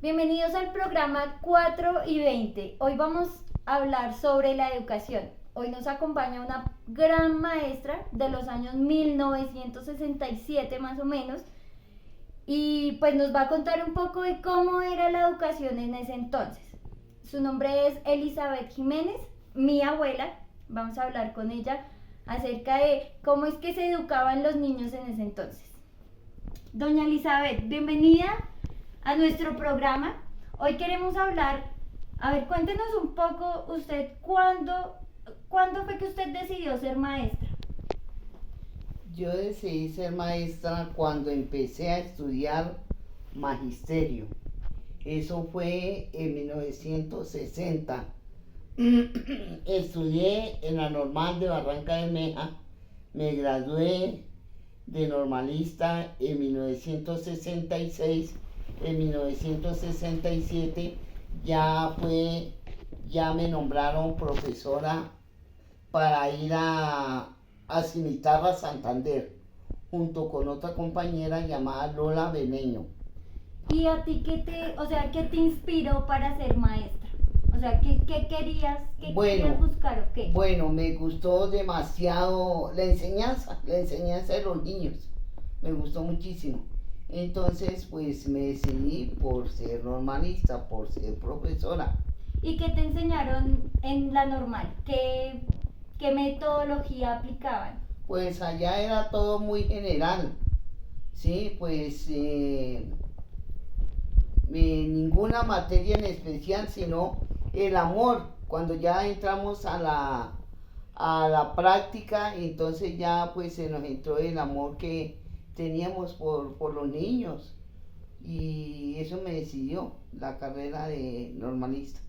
Bienvenidos al programa 4 y 20. Hoy vamos a hablar sobre la educación. Hoy nos acompaña una gran maestra de los años 1967 más o menos y pues nos va a contar un poco de cómo era la educación en ese entonces. Su nombre es Elizabeth Jiménez, mi abuela. Vamos a hablar con ella acerca de cómo es que se educaban los niños en ese entonces. Doña Elizabeth, bienvenida a nuestro programa. Hoy queremos hablar, cuéntenos un poco usted cuándo fue que usted decidió ser maestra. Yo decidí ser maestra cuando empecé a estudiar magisterio. Eso fue en 1960. Estudié en la Normal de Barranca Bermeja. Me gradué de normalista en 1966. En 1967 ya me nombraron profesora para ir a Cimitarra, Santander, junto con otra compañera llamada Lola Beneño. ¿Y a ti qué te inspiró para ser maestra? O sea, ¿qué querías buscar o qué? Bueno, me gustó demasiado la enseñanza de los niños. Me gustó muchísimo. Entonces, pues me decidí por ser normalista, por ser profesora. ¿Y qué te enseñaron en la normal? ¿Qué metodología aplicaban? Pues allá era todo muy general, sí, pues ninguna materia en especial, sino el amor. Cuando ya entramos a la práctica, entonces ya pues se nos entró el amor que teníamos por los niños, y eso me decidió la carrera de normalista,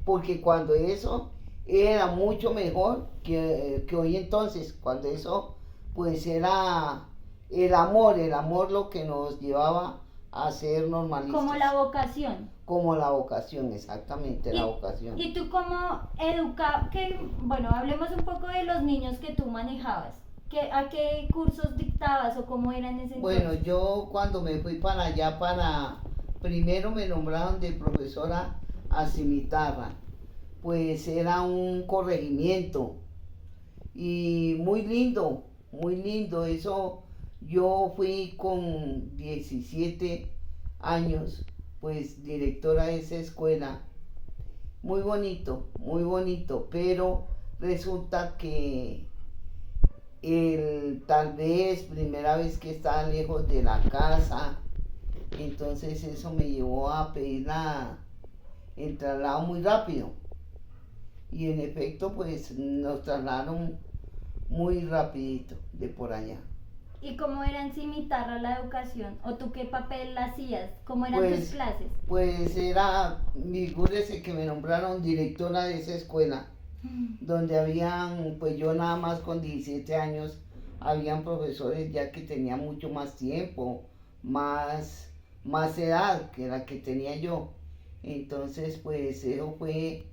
porque cuando eso era mucho mejor que hoy. Entonces, cuando eso pues era el amor lo que nos llevaba a ser normalistas. Como la vocación. Como la vocación, exactamente, la vocación. ¿Y tú cómo educabas? Bueno, hablemos un poco de los niños que tú manejabas. ¿A qué cursos dictabas o cómo eran ese entonces? Bueno, yo cuando me fui para allá, primero me nombraron de profesora a Cimitarra, pues era un corregimiento y muy lindo, eso. Yo fui con 17 años, pues directora de esa escuela, muy bonito, pero resulta que tal vez primera vez que estaba lejos de la casa, entonces eso me llevó a pedir el traslado muy rápido, y en efecto pues nos trasladaron muy rapidito de por allá. ¿Y cómo era en Cimitarra la educación? ¿O tú qué papel hacías? ¿Cómo eran tus clases? Pues figúrese que me nombraron directora de esa escuela, donde habían, pues yo nada más con 17 años, habían profesores ya que tenían mucho más tiempo, más edad que la que tenía yo. Entonces pues eso fue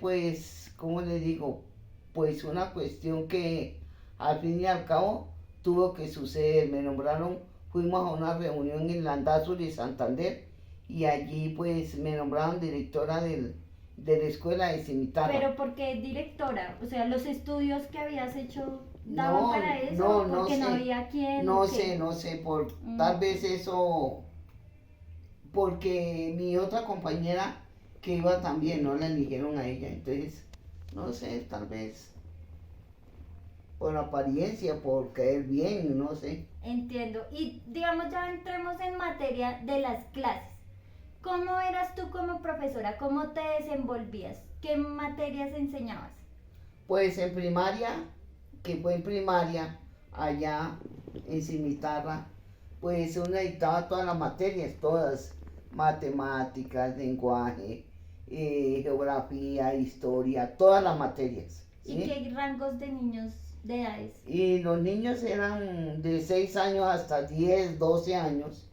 pues, ¿cómo le digo? Pues una cuestión que al fin y al cabo tuvo que suceder. Me nombraron, fuimos a una reunión en Landazuri, Santander, y allí pues me nombraron directora de la escuela de Cimitarra. ¿Pero por qué directora? O sea, ¿los estudios que habías hecho daban para eso? No, porque sé, no había quien. no sé, tal vez eso, porque mi otra compañera que iba también, no la eligieron a ella, entonces, no sé, tal vez por apariencia, por caer bien, no sé. Entiendo. Y digamos, ya entremos en materia de las clases. ¿Cómo eras tú como profesora? ¿Cómo te desenvolvías? ¿Qué materias enseñabas? Pues en primaria, allá en Cimitarra, pues uno dictaba todas las materias, todas, matemáticas, lenguaje, geografía, historia, todas las materias. ¿Sí? ¿Y qué rangos de niños de edades? Y los niños eran de 6 años hasta 10, 12 años.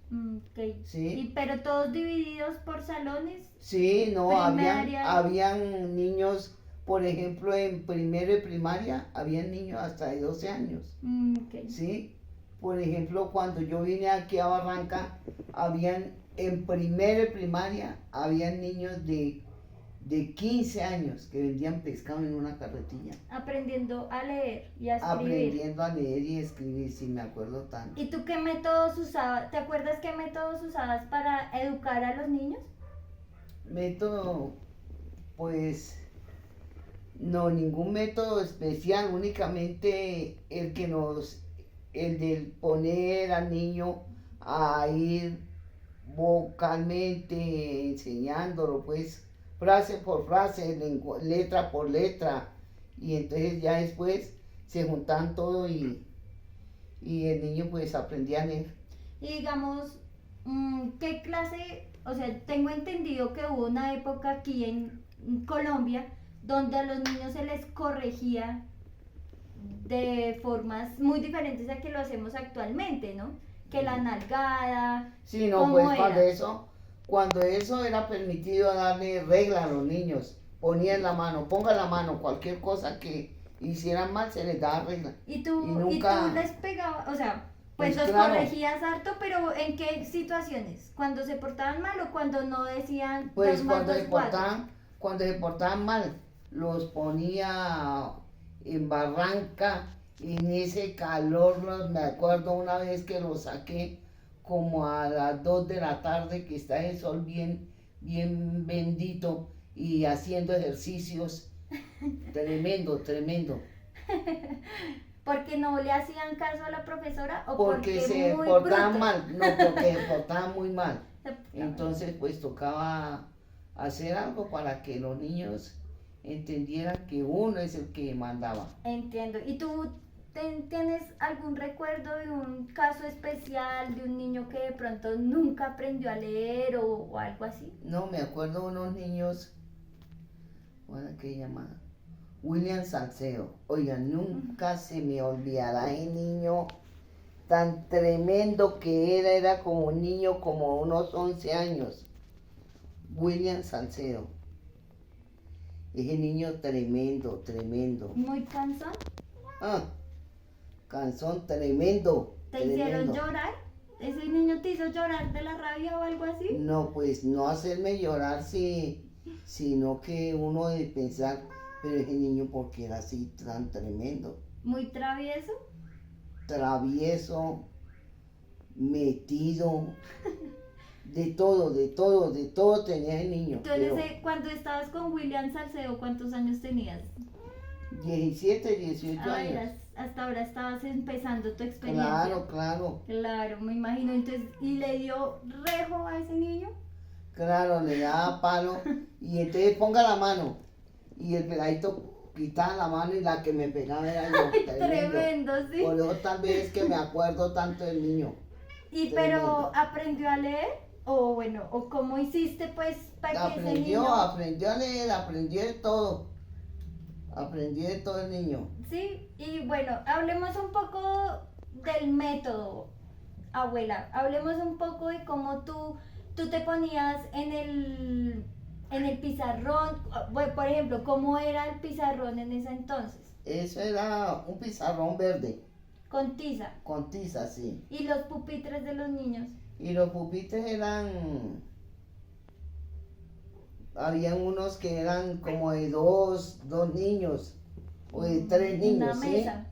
Okay. ¿Sí? ¿Pero todos divididos por salones? Sí, no, habían niños, por ejemplo, en primero de primaria, habían niños hasta de 12 años. Okay. ¿Sí? Por ejemplo, cuando yo vine aquí a Barranca, habían en primero de primaria había niños de 15 años que vendían pescado en una carretilla. Aprendiendo a leer y a escribir. Aprendiendo a leer y escribir, sí me acuerdo tanto. ¿Y tú qué métodos usabas? ¿Te acuerdas qué métodos usabas para educar a los niños? Método, pues, no, ningún método especial, únicamente el del poner al niño a ir vocalmente enseñándolo, pues, frase por frase, letra por letra, y entonces ya después se juntan todo y el niño pues aprendía a leer. Y digamos, ¿qué clase? O sea, tengo entendido que hubo una época aquí en Colombia donde a los niños se les corregía de formas muy diferentes a que lo hacemos actualmente, ¿no? Que la nalgada. Sí, no, ¿cómo pues era? cuando eso era permitido darle regla a los niños, ponían la mano, ponga la mano, cualquier cosa que hicieran mal se les daba regla. Y tú nunca, les pegabas, o sea, pues pues los claro, corregías harto, pero ¿en qué situaciones? ¿Cuando se portaban mal o cuando no decían pues 2 más 2, 4? cuando se portaban mal, los ponía en barranca, en ese calor, me acuerdo una vez que los saqué como a las 2 de la tarde, que está el sol bien, bien bendito y haciendo ejercicios, tremendo, tremendo. ¿Porque no le hacían caso a la profesora o Porque se muy portaban brutos? mal, no, porque se portaban muy mal. Se portaban mal. Entonces, pues tocaba hacer algo para que los niños entendieran que uno es el que mandaba. Entiendo. ¿Y tú tienes algún recuerdo de un caso especial de un niño que de pronto nunca aprendió a leer o algo así? No, me acuerdo de unos niños, bueno, ¿qué llamaba? William Salcedo. Oiga, nunca se me olvidará ese niño tan tremendo que era como un niño como unos 11 años. William Salcedo. Ese niño tremendo, tremendo. ¿Muy cansón? Ah, canción tremendo. ¿Te tremendo. hicieron llorar? ¿Ese niño te hizo llorar de la rabia o algo así? No, pues no hacerme llorar, sí, sino que uno de pensar, pero ese niño porque era así tan tremendo. ¿Muy travieso? Travieso, metido, de todo tenía el niño. Tú cuando estabas con William Salcedo, ¿cuántos años tenías? 17, 18 Ah, años. hasta ahora estabas empezando tu experiencia. Claro, claro. Claro, me imagino. Entonces, ¿y le dio rejo a ese niño? Claro, le daba palo y entonces ponga la mano y el peladito quitaba la mano y la que me pegaba era yo. Tremendo, sí. Por eso tal vez es que me acuerdo tanto del niño. ¿Y Tremendo. pero aprendió a leer? O bueno, ¿o cómo hiciste pues para que ese niño... Aprendió a leer, aprendió de todo. Aprendió de todo el niño. Sí, y bueno, hablemos un poco del método, abuela. Hablemos un poco de cómo tú te ponías en el pizarrón. Bueno, por ejemplo, ¿cómo era el pizarrón en ese entonces? Eso era un pizarrón verde. Con tiza. Con tiza, sí. ¿Y los pupitres de los niños? Y los pupitres eran... Habían unos que eran como de dos niños o de 3 niños. Una mesa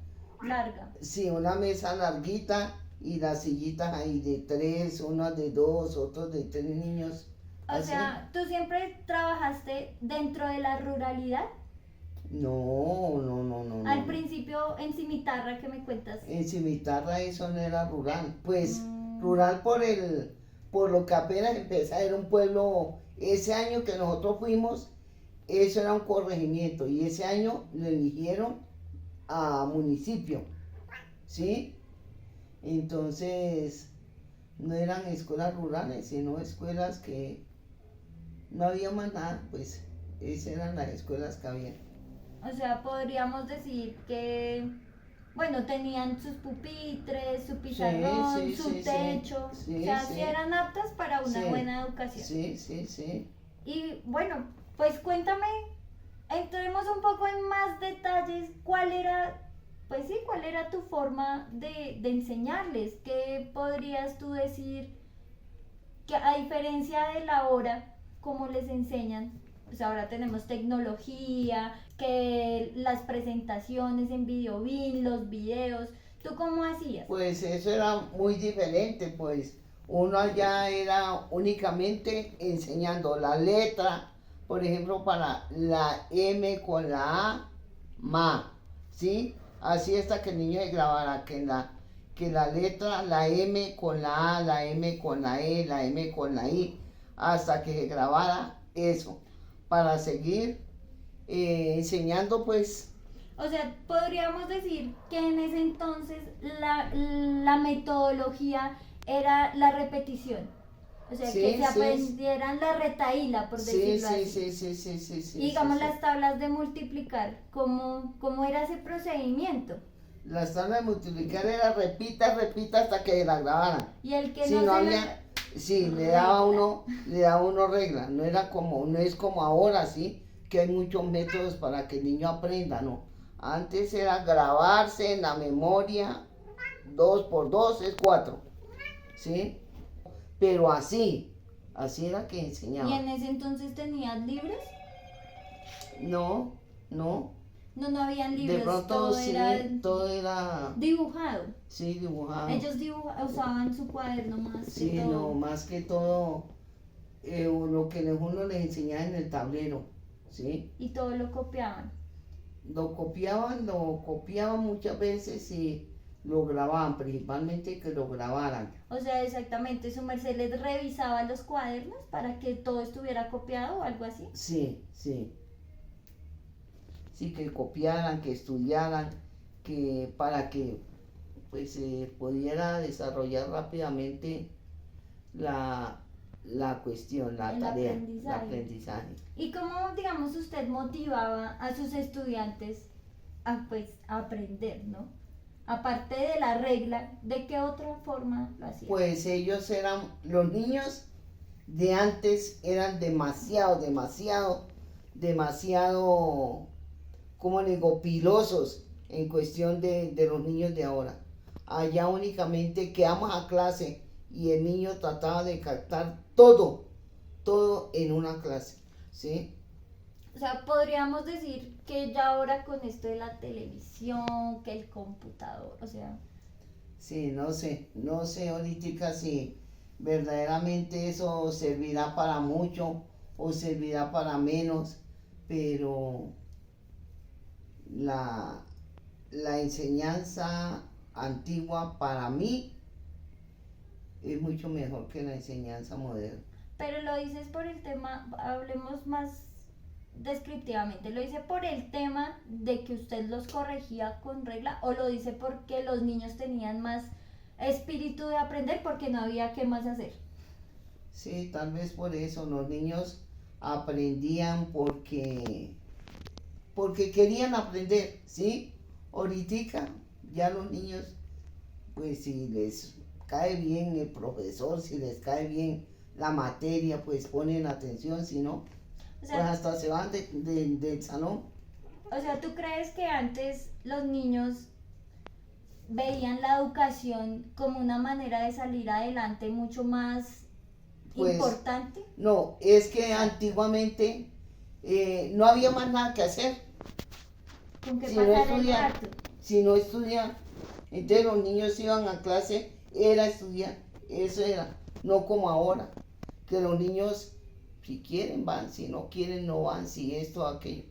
larga. Sí, una mesa larguita y las sillitas ahí de 3, unas de 2, otros de 3 niños. O así. sea, ¿tú siempre trabajaste dentro de la ruralidad? No. Al principio en Cimitarra, que me cuentas. En Cimitarra eso no era rural. Pues rural por lo que apenas empezaba, era un pueblo. Ese año que nosotros fuimos, eso era un corregimiento y ese año lo eligieron a municipio, ¿sí? Entonces, no eran escuelas rurales, sino escuelas que no había más nada, pues esas eran las escuelas que había. O sea, podríamos decir que, bueno, tenían sus pupitres, su pizarrón, su techo. Sí, o sea, sí eran aptas para una sí, buena educación. Sí. Y bueno, pues cuéntame, entremos un poco en más detalles, cuál era tu forma de enseñarles, qué podrías tú decir que a diferencia de la hora, como les enseñan, pues ahora tenemos tecnología, que las presentaciones en Videobeam, los videos, ¿tú cómo hacías? Pues eso era muy diferente, pues uno allá era únicamente enseñando la letra, por ejemplo, para la M con la A, ma, ¿sí? Así hasta que el niño se grabara que la letra, la M con la A, la M con la E, la M con la I, hasta que se grabara eso, para seguir enseñando pues. O sea, podríamos decir que en ese entonces la metodología era la repetición. O sea, Sí, que se sí, aprendieran la retaíla, por sí, decirlo sí, así. sí, Y digamos sí, sí. las tablas de multiplicar, ¿cómo era ese procedimiento? Las tablas de multiplicar era repita, repita hasta que la grabaran. Y el que Si no no se había, sí, regla. le daba uno regla, no es como ahora, sí, que hay muchos métodos para que el niño aprenda, no. Antes era grabarse en la memoria, 2 por 2 es 4, ¿sí? Pero así era que ¿Y enseñaba. en ese entonces tenías libros? No, no, No habían de libros, pronto todo era sí, todo era, dibujado. sí, dibujado. Ellos usaban su cuaderno más que Sí, todo. no, más que todo, lo que uno les enseñaba en el tablero, ¿sí? Y todo lo copiaban. Lo copiaban muchas veces y lo grababan, principalmente que lo grabaran. O sea, exactamente, su merced les revisaba los cuadernos para que todo estuviera copiado o algo así. Sí, sí. Sí, que copiaran, que estudiaran, que para que pues se pudiera desarrollar rápidamente la cuestión, la El tarea, el aprendizaje. aprendizaje. ¿Y cómo, digamos, usted motivaba a sus estudiantes a, pues, a aprender, ¿no? Aparte de la regla, ¿de qué otra forma lo hacían? Pues los niños de antes eran demasiado, como le digo, pilosos en cuestión de los niños de ahora. Allá únicamente quedamos a clase y el niño trataba de captar todo en una clase, ¿sí? O sea, podríamos decir que ya ahora con esto de la televisión, que el computador, o sea, Sí, no sé ahorita si verdaderamente eso servirá para mucho o servirá para menos, pero la, la enseñanza antigua para mí es mucho mejor que la enseñanza moderna. pero lo dices por el tema, hablemos más descriptivamente, ¿lo dice por el tema de que usted los corregía con regla o lo dice porque los niños tenían más espíritu de aprender porque no había qué más hacer? Sí, tal vez por eso los niños aprendían porque querían aprender, ¿sí? Ahorita ya los niños, pues si les cae bien el profesor, si les cae bien la materia, pues ponen atención, si no, O pues sea, hasta se van del salón. o sea, ¿tú crees que antes los niños veían la educación como una manera de salir adelante mucho más Pues importante? no, es que antiguamente no había más nada que hacer. ¿Con qué Si no pasar el estudian, rato? si no estudian, entonces los niños iban a clase, era estudiar, eso era, no como ahora, que los niños si quieren van, si no quieren no van, si esto, aquello.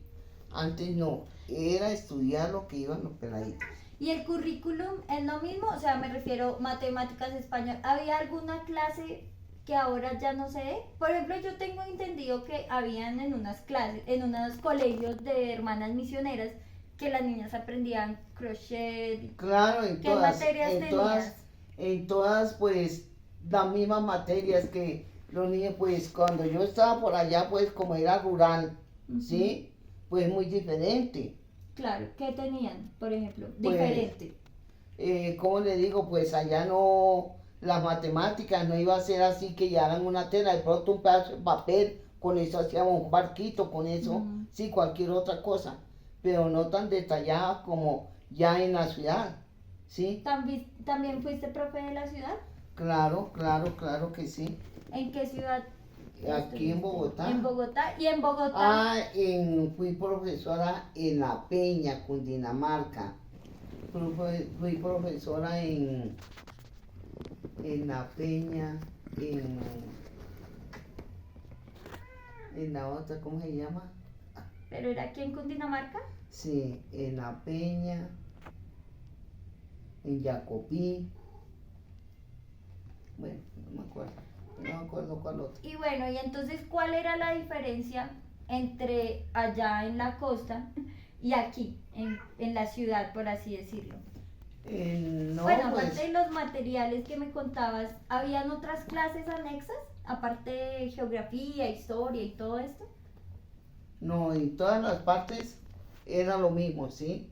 Antes no, era estudiar lo que iban los peladitos. ¿Y el currículum es lo mismo? O sea, me refiero matemáticas, español. ¿Había alguna clase que ahora ya no se dé? Por ejemplo, yo tengo entendido que habían en unas clases, en unos colegios de hermanas misioneras, que las niñas aprendían crochet. Claro, ¿Qué materias tenías? en todas pues las mismas materias que los niños pues cuando yo estaba por allá pues como era rural, ¿sí? Pues muy diferente. Claro, ¿qué tenían, por ejemplo? Pues, Diferente. ¿Cómo le digo? Pues allá no, las matemáticas no iba a ser así que llevaran una tela, de pronto un pedazo de papel, con eso hacíamos un barquito, con eso, sí, cualquier otra cosa, pero no tan detallada como ya en la ciudad, ¿sí? ¿También fuiste profe de la ciudad? Claro, claro, claro que sí. ¿En qué ciudad? Aquí en estuviste? Bogotá. En Bogotá. ¿Y en Bogotá? Fui profesora en La Peña, Cundinamarca. Fui profesora en La Peña, en la otra, ¿cómo se llama? ¿Pero era aquí en Cundinamarca? Sí, en La Peña, en Jacopí. Bueno, no me acuerdo cuál otro. Y bueno, y entonces, ¿cuál era la diferencia entre allá en la costa y aquí, en la ciudad, por así decirlo? No, Bueno, pues, aparte de los materiales que me contabas, ¿habían otras clases anexas? Aparte de geografía, historia y todo esto. no, en todas las partes era lo mismo, ¿sí?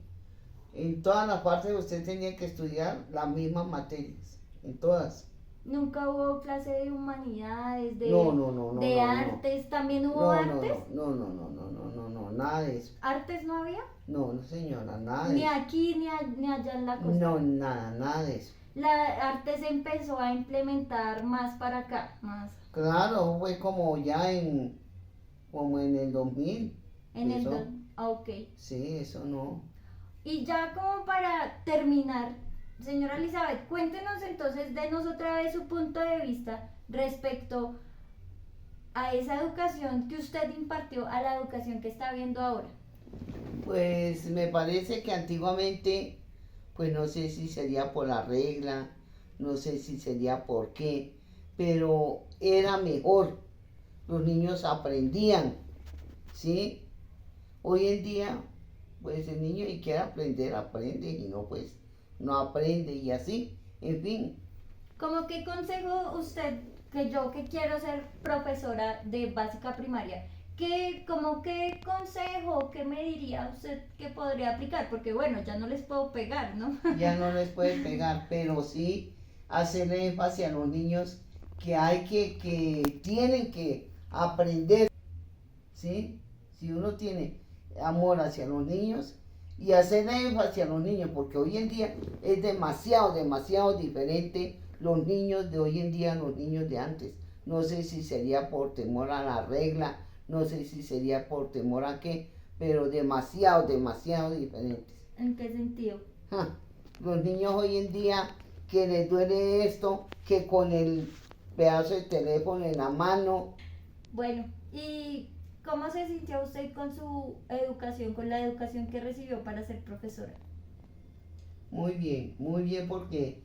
En todas las partes usted tenía que estudiar las mismas materias, en todas. Nunca hubo clase de humanidades, de, No, de no, artes, ¿también hubo no, artes? nada de eso. ¿Artes no había? No, señora, nada de Ni eso. aquí ni allá en la costa. No, nada de eso. La arte se empezó a implementar más para acá, más Claro, fue como en el 2000. en el Eso. ok. Sí, eso no. Y ya como para terminar, señora Elizabeth, cuéntenos entonces, denos otra vez su punto de vista respecto a esa educación que usted impartió a la educación que está viendo ahora. Pues me parece que antiguamente, pues no sé si sería por la regla, no sé si sería por qué, pero era mejor. Los niños aprendían, ¿sí? Hoy en día, pues el niño y quiere aprender, aprende, y no, pues no aprende y así, en fin. ¿Cómo qué consejo usted, que yo que quiero ser profesora de básica primaria, como qué consejo, qué me diría usted que podría aplicar? Porque bueno, ya no les puedo pegar, ¿no? Ya no les puede pegar, pero sí hacerle énfasis a los niños que tienen que aprender, ¿sí? Si uno tiene amor hacia los niños y hacerle énfasis a los niños, porque hoy en día es demasiado diferente los niños de hoy en día a los niños de antes. No sé si sería por temor a la regla, no sé si sería por temor a qué, pero demasiado diferentes. ¿En qué sentido? Ja, los niños hoy en día que les duele esto, que con el pedazo de teléfono en la mano. Bueno, ¿y cómo se sintió usted con su educación, con la educación que recibió para ser profesora? Muy bien, porque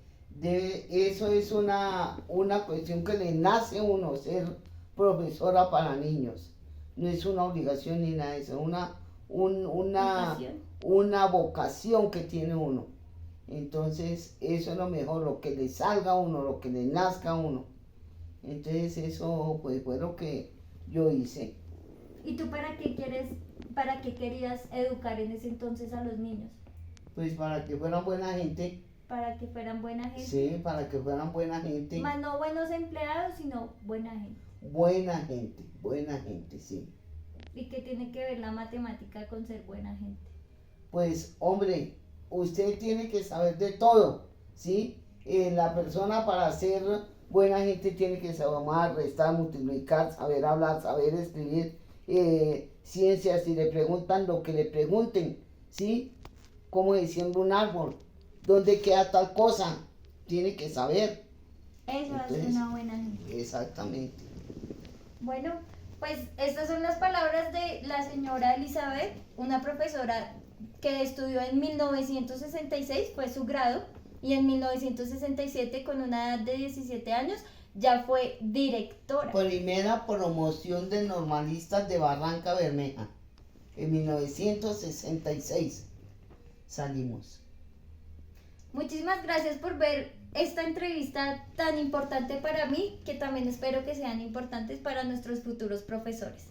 eso es una cuestión que le nace a uno ser profesora para niños. No es una obligación ni nada de eso, ¿Vocación? una vocación que tiene uno. Entonces, eso es lo mejor, lo que le salga a uno, lo que le nazca a uno. Entonces, eso pues fue lo que yo hice. ¿Y tú para qué querías educar en ese entonces a los niños? Pues para que fueran buena gente. Para que fueran buena gente. Sí, para que fueran buena gente. Más no buenos empleados, sino buena gente. Buena gente, sí. ¿Y qué tiene que ver la matemática con ser buena gente? Pues, hombre, usted tiene que saber de todo, ¿sí? La persona para ser buena gente tiene que saber sumar, restar, multiplicar, saber hablar, saber escribir, ciencias, si le preguntan lo que le pregunten, ¿sí? Como diciendo un árbol, ¿dónde queda tal cosa? Tiene que saber. Eso Entonces, es una buena gente. Exactamente. Bueno, pues estas son las palabras de la señora Elizabeth, una profesora que estudió en 1966, fue su grado, y en 1967, con una edad de 17 años, ya fue directora. Primera promoción de normalistas de Barranca Bermeja. En 1966 salimos. Muchísimas gracias por ver esta entrevista tan importante para mí, que también espero que sean importantes para nuestros futuros profesores.